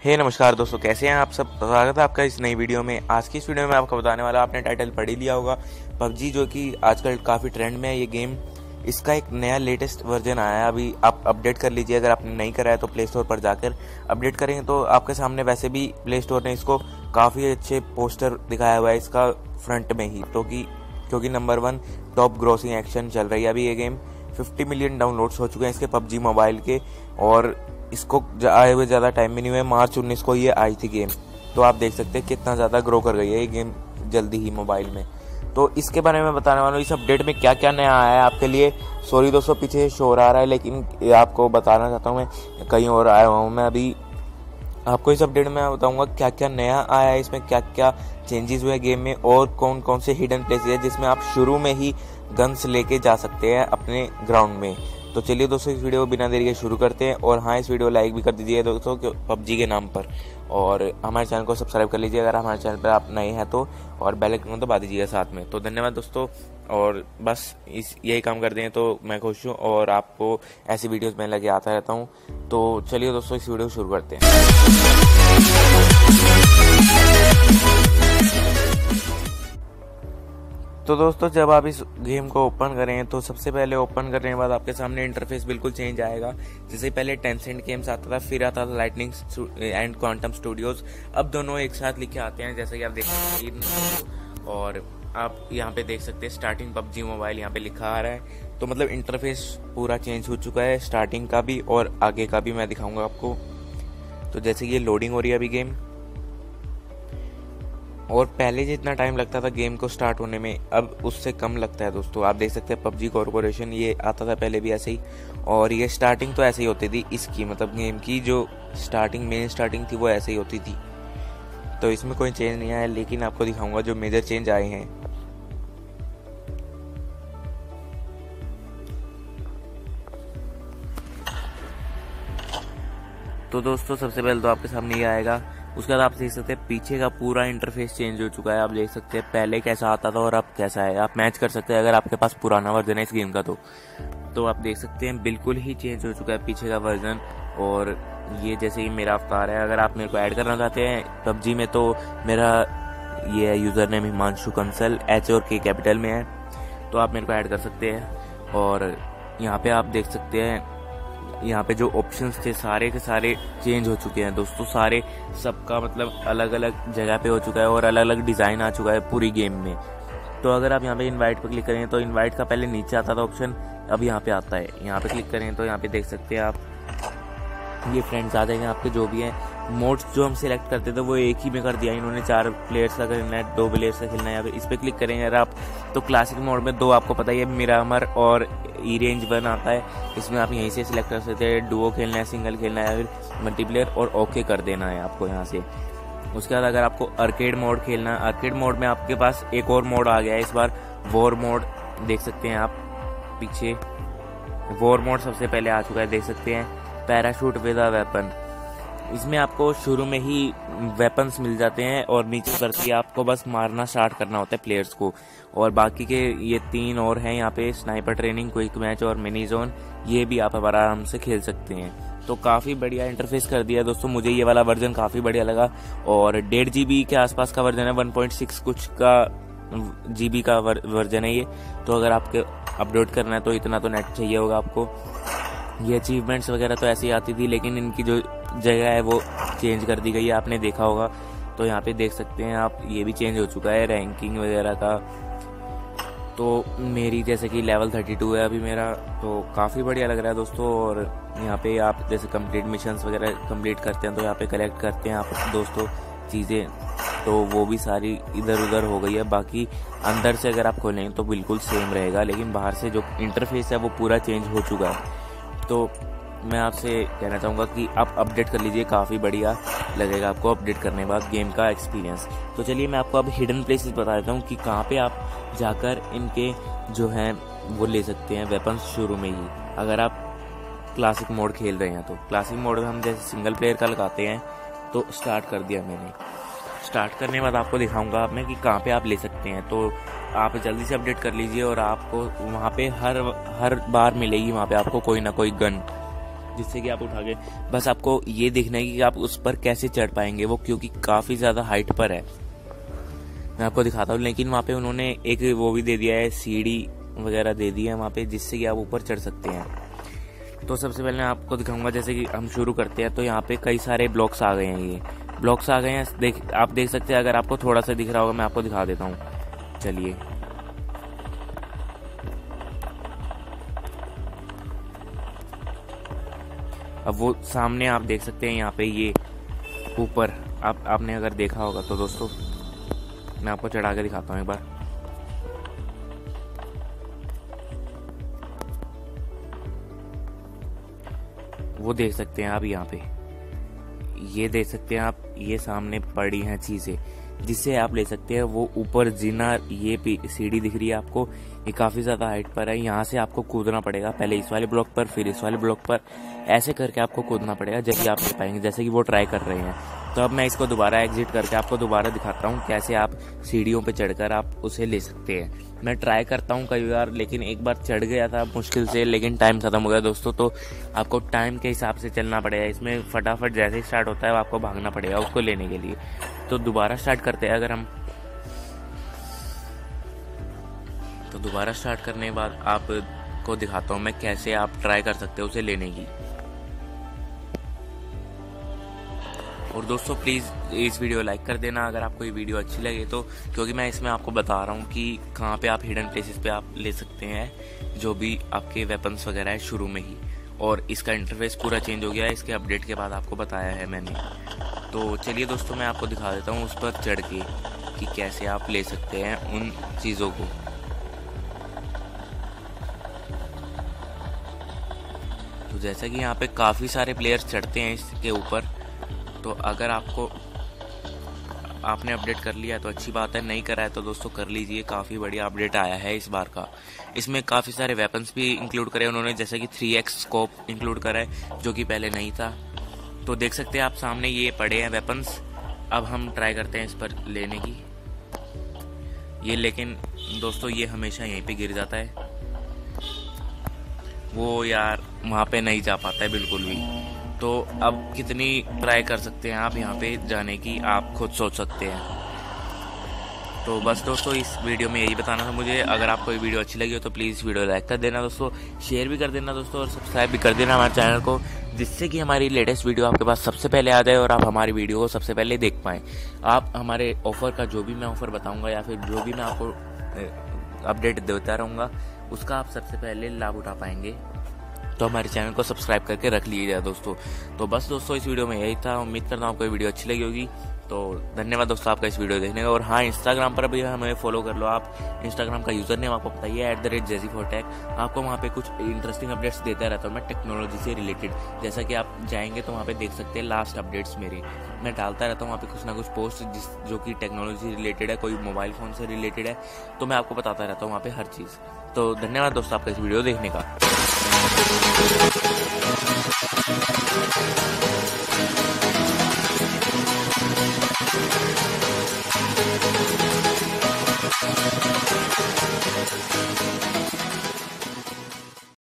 नमस्कार दोस्तों, कैसे हैं आप सब। स्वागत है आपका इस नई वीडियो में। आज की इस वीडियो में आपको बताने वाला, आपने टाइटल पढ़ ही लिया होगा, पबजी जो कि आजकल काफ़ी ट्रेंड में है ये गेम। इसका एक नया लेटेस्ट वर्जन आया है, अभी आप अपडेट कर लीजिए। अगर आपने नहीं करा है तो प्ले स्टोर पर जाकर अपडेट करेंगे तो आपके सामने वैसे भी प्ले स्टोर ने इसको काफ़ी अच्छे पोस्टर दिखाया हुआ है इसका फ्रंट में ही, क्योंकि नंबर 1 टॉप ग्रॉसिंग एक्शन चल रही है अभी ये गेम। 50 मिलियन डाउनलोड्स हो चुके हैं इसके पबजी मोबाइल के, और इसको आए हुए ज़्यादा टाइम भी नहीं हुआ। मार्च 19 को ये आई थी गेम, तो आप देख सकते हैं कितना ज़्यादा ग्रो कर गई है ये गेम जल्दी ही मोबाइल में। तो इसके बारे में बताने वाला हूँ, इस अपडेट में क्या क्या नया आया है आपके लिए। सॉरी दोस्तों, पीछे शोर आ रहा है, लेकिन ये आपको बताना चाहता हूँ, मैं कहीं और आया हुआ हूँ। मैं अभी आपको इस अपडेट में बताऊंगा क्या क्या नया आया है, इसमें क्या क्या चेंजेस हुए गेम में, और कौन कौन से हिडन प्लेसेस है जिसमें आप शुरू में ही गन्स लेके जा सकते हैं अपने ग्राउंड में। तो चलिए दोस्तों, इस वीडियो को बिना देरी के शुरू करते हैं। और हाँ, इस वीडियो को लाइक भी कर दीजिए दोस्तों पबजी के नाम पर, और हमारे चैनल को सब्सक्राइब कर लीजिए अगर हमारे चैनल पर आप नए हैं तो, और बेल आइकन को दबा दीजिएगा साथ में। तो धन्यवाद दोस्तों, और बस यही काम कर दें तो मैं खुश हूँ, और आपको ऐसी वीडियोस मैं लगे आता रहता हूँ। तो चलिए दोस्तों, इस वीडियो को शुरू करते हैं। तो दोस्तों, जब आप इस गेम को ओपन करें तो सबसे पहले ओपन करने के बाद आपके सामने इंटरफेस बिल्कुल चेंज आएगा। जैसे पहले टेंसेंट गेम्स आता था, फिर आता था लाइटनिंग एंड क्वांटम स्टूडियोज। अब दोनों एक साथ लिखे आते हैं, जैसे कि आप देख सकते हैं। और आप यहाँ पे देख सकते हैं स्टार्टिंग पबजी मोबाइल यहाँ पे लिखा आ रहा है। तो मतलब इंटरफेस पूरा चेंज हो चुका है, स्टार्टिंग का भी और आगे का भी मैं दिखाऊंगा आपको। तो जैसे कि ये लोडिंग हो रही है अभी गेम, और पहले जितना टाइम लगता था गेम को स्टार्ट होने में, अब उससे कम लगता है दोस्तों। आप देख सकते हैं पबजी कॉर्पोरेशन, ये आता था पहले भी ऐसे ही, और ये स्टार्टिंग तो ऐसे ही होती थी इसकी, मतलब गेम की जो मेन स्टार्टिंग थी वो ऐसे ही होती थी। तो इसमें कोई चेंज नहीं आया, लेकिन आपको दिखाऊंगा जो मेजर चेंज आए हैं। तो दोस्तों, सबसे पहले तो आपके सामने ये आएगा। उसके बाद आप देख सकते हैं पीछे का पूरा इंटरफेस चेंज हो चुका है। आप देख सकते हैं पहले कैसा आता था और अब कैसा है, आप मैच कर सकते हैं अगर आपके पास पुराना वर्जन है इस गेम का। तो आप देख सकते हैं बिल्कुल ही चेंज हो चुका है पीछे का वर्जन। और ये जैसे कि मेरा अवतार है, अगर आप मेरे को ऐड करना चाहते हैं पबजी में तो मेरा ये है user name Himanshu Kansal, H और K कैपिटल में है, तो आप मेरे को ऐड कर सकते हैं। और यहाँ पे आप देख सकते हैं, यहाँ पे जो ऑप्शंस थे सारे के सारे चेंज हो चुके हैं दोस्तों। सारे सबका मतलब अलग अलग जगह पे हो चुका है, और अलग अलग डिज़ाइन आ चुका है पूरी गेम में। तो अगर आप यहाँ पे इनवाइट पर क्लिक करें तो इनवाइट का पहले नीचे आता था ऑप्शन, अब यहाँ पे आता है। यहाँ पे क्लिक करें तो यहाँ पे देख सकते हैं आप, ये फ्रेंड्स आ जाएंगे आपके जो भी हैं। मोड्स जो हम सिलेक्ट करते थे वो एक ही में कर दिया इन्होंने, 4 प्लेयर्स का खेलना है, 2 प्लेयर्स का खेलना है। यहाँ पे इस पर क्लिक करेंगे अगर आप, तो क्लासिक मोड में 2 आपको पता ही है, मिरामर और ई रेंज 1 आता है। इसमें आप यहीं से सिलेक्ट कर सकते हैं, डुओ खेलना है, सिंगल खेलना है, या फिर मल्टीप्लेयर, और ओके कर देना है आपको यहाँ से। उसके बाद अगर आपको आर्केड मोड खेलना है, आर्केड मोड में आपके पास एक और मोड आ गया है इस बार, वॉर मोड। देख सकते हैं आप पीछे वॉर मोड सबसे पहले आ चुका है, देख सकते हैं। पैराशूट विद अ वेपन, इसमें आपको शुरू में ही वेपन्स मिल जाते हैं, और नीचे करके आपको बस मारना स्टार्ट करना होता है प्लेयर्स को। और बाकी के ये 3 और हैं यहाँ पे, स्नाइपर ट्रेनिंग, क्विक मैच और मिनी जोन, ये भी आप आराम से खेल सकते हैं। तो काफ़ी बढ़िया इंटरफेस कर दिया दोस्तों, मुझे ये वाला वर्जन काफ़ी बढ़िया लगा। और 1.5 GB के आसपास का वर्जन है, 1.6 कुछ का GB का वर्जन है ये। तो अगर आपके अपलोड करना है तो इतना तो नेट चाहिए होगा आपको। ये अचीवमेंट्स वगैरह तो ऐसी आती थी, लेकिन इनकी जो जगह है वो चेंज कर दी गई है, आपने देखा होगा। तो यहाँ पे देख सकते हैं आप, ये भी चेंज हो चुका है रैंकिंग वगैरह का। तो मेरी जैसे कि लेवल 32 है अभी मेरा, तो काफ़ी बढ़िया लग रहा है दोस्तों। और यहाँ पे आप जैसे कंप्लीट मिशंस वगैरह कंप्लीट करते हैं तो यहाँ पे कलेक्ट करते हैं आप दोस्तों चीज़ें, तो वो भी सारी इधर उधर हो गई है। बाकी अंदर से अगर आप खोलेंगे तो बिल्कुल सेम रहेगा, लेकिन बाहर से जो इंटरफेस है वो पूरा चेंज हो चुका है। तो मैं आपसे कहना चाहूँगा कि आप अपडेट कर लीजिए, काफ़ी बढ़िया लगेगा आपको अपडेट करने के बाद गेम का एक्सपीरियंस। तो चलिए मैं आपको अब हिडन प्लेसेस बता देता हूँ कि कहाँ पे आप जाकर इनके जो हैं वो ले सकते हैं वेपन्स शुरू में ही, अगर आप क्लासिक मोड खेल रहे हैं तो। क्लासिक मोड में हम जैसे सिंगल प्लेयर का लगाते हैं, तो स्टार्ट कर दिया मैंने। स्टार्ट करने के बाद आपको दिखाऊंगा मैं कि कहाँ पे आप ले सकते हैं। तो आप जल्दी से अपडेट कर लीजिए, और आपको वहाँ पे हर बार मिलेगी वहाँ पे आपको कोई ना कोई गन, जिससे कि आप उठा के बस आपको ये देखना है कि आप उस पर कैसे चढ़ पाएंगे वो, क्योंकि काफ़ी ज़्यादा हाइट पर है। मैं आपको दिखाता हूँ, लेकिन वहाँ पे उन्होंने एक वो भी दे दिया है, सीढ़ी वगैरह दे दी है वहाँ पे, जिससे कि आप ऊपर चढ़ सकते हैं। तो सबसे पहले मैं आपको दिखाऊंगा, जैसे कि हम शुरू करते हैं। तो यहाँ पे कई सारे ब्लॉक्स आ गए हैं, ये ब्लॉक्स आ गए हैं, आप देख सकते हैं। अगर आपको थोड़ा सा दिख रहा होगा मैं आपको दिखा देता हूँ, चलिए। अब वो सामने आप देख सकते हैं यहाँ पे, ये ऊपर आपने अगर देखा होगा तो दोस्तों मैं आपको चढ़ा के दिखाता हूँ एक बार। वो देख सकते हैं आप यहाँ पे, ये देख सकते हैं आप, ये सामने पड़ी हैं चीज़ें जिससे आप ले सकते हैं वो ऊपर जीना। ये सीढ़ी दिख रही है आपको, ये काफ़ी ज़्यादा हाइट पर है। यहाँ से आपको कूदना पड़ेगा, पहले इस वाले ब्लॉक पर, फिर इस वाले ब्लॉक पर, ऐसे करके आपको कूदना पड़ेगा, जब आप ले पाएंगे, जैसे कि वो ट्राई कर रहे हैं। तो अब मैं इसको दोबारा एग्जिट करके आपको दोबारा दिखाता हूँ कैसे आप सीढ़ियों पे चढ़कर आप उसे ले सकते हैं। मैं ट्राई करता हूँ कई बार, लेकिन एक बार चढ़ गया था मुश्किल से, लेकिन टाइम ख़त्म हो गया दोस्तों। तो आपको टाइम के हिसाब से चलना पड़ेगा, इसमें फटाफट जैसे ही स्टार्ट होता है आपको भागना पड़ेगा उसको लेने के लिए। तो दोबारा स्टार्ट करते हैं अगर हम, तो दोबारा स्टार्ट करने के बाद आपको दिखाता हूँ मैं कैसे आप ट्राई कर सकते हो उसे लेने की। और दोस्तों प्लीज़ इस वीडियो लाइक कर देना अगर आपको ये वीडियो अच्छी लगे तो, क्योंकि मैं इसमें आपको बता रहा हूँ कि कहाँ पे आप हिडन प्लेसेस पे आप ले सकते हैं जो भी आपके वेपन्स वगैरह है शुरू में ही। और इसका इंटरफेस पूरा चेंज हो गया है, इसके अपडेट के बाद आपको बताया है मैंने। तो चलिए दोस्तों मैं आपको दिखा देता हूँ उस पर चढ़ के कि कैसे आप ले सकते हैं उन चीज़ों को। तो जैसा कि यहाँ पे काफ़ी सारे प्लेयर्स चढ़ते हैं इसके ऊपर, तो अगर आपने अपडेट कर लिया तो अच्छी बात है, नहीं करा है तो दोस्तों कर लीजिए, काफ़ी बढ़िया अपडेट आया है इस बार का। इसमें काफ़ी सारे वेपन्स भी इंक्लूड करे उन्होंने, जैसे कि 3x स्कोप इंक्लूड करा है जो कि पहले नहीं था। तो देख सकते हैं आप सामने ये पड़े हैं वेपन्स। अब हम ट्राई करते हैं इस पर लेने की, ये लेकिन दोस्तों ये हमेशा यहीं पे गिर जाता है, वो यार वहाँ पे नहीं जा पाता है बिल्कुल भी। तो अब कितनी ट्राई कर सकते हैं आप यहाँ पे जाने की, आप खुद सोच सकते हैं। तो बस दोस्तों इस वीडियो में यही बताना था मुझे। अगर आपको ये वीडियो अच्छी लगी हो तो प्लीज़ वीडियो लाइक कर देना दोस्तों, शेयर भी कर देना दोस्तों, और सब्सक्राइब भी कर देना हमारे चैनल को, जिससे कि हमारी लेटेस्ट वीडियो आपके पास सबसे पहले आ जाए और आप हमारी वीडियो को सबसे पहले देख पाएँ। आप हमारे ऑफ़र का जो भी मैं ऑफ़र बताऊँगा या फिर जो भी मैं आपको अपडेट देता रहूँगा उसका आप सबसे पहले लाभ उठा पाएंगे। तो हमारे चैनल को सब्सक्राइब करके रख लीजिएगा दोस्तों। तो बस दोस्तों इस वीडियो में यही था, उम्मीद करता हूँ आपको ये वीडियो अच्छी लगी होगी। तो धन्यवाद दोस्तों आपका इस वीडियो देखने का। और हाँ, इंस्टाग्राम पर भी हमें फॉलो कर लो आप। इंस्टाग्राम का यूज़र नेम आपको बताइए @JazyForTech। आपको वहाँ पे कुछ इंटरेस्टिंग अपडेट्स देता रहता हूँ मैं टेक्नोलॉजी से रिलेटेड। जैसा कि आप जाएंगे तो वहाँ पे देख सकते हैं लास्ट अपडेट्स मेरे, मैं डालता रहता हूँ वहाँ पे कुछ ना कुछ पोस्ट जो कि टेक्नोलॉजी रिलेटेड है, कोई मोबाइल फ़ोन से रिलेटेड है, तो मैं आपको बताता रहता हूँ वहाँ पे हर चीज़। तो धन्यवाद दोस्तों आपका इस वीडियो देखने का।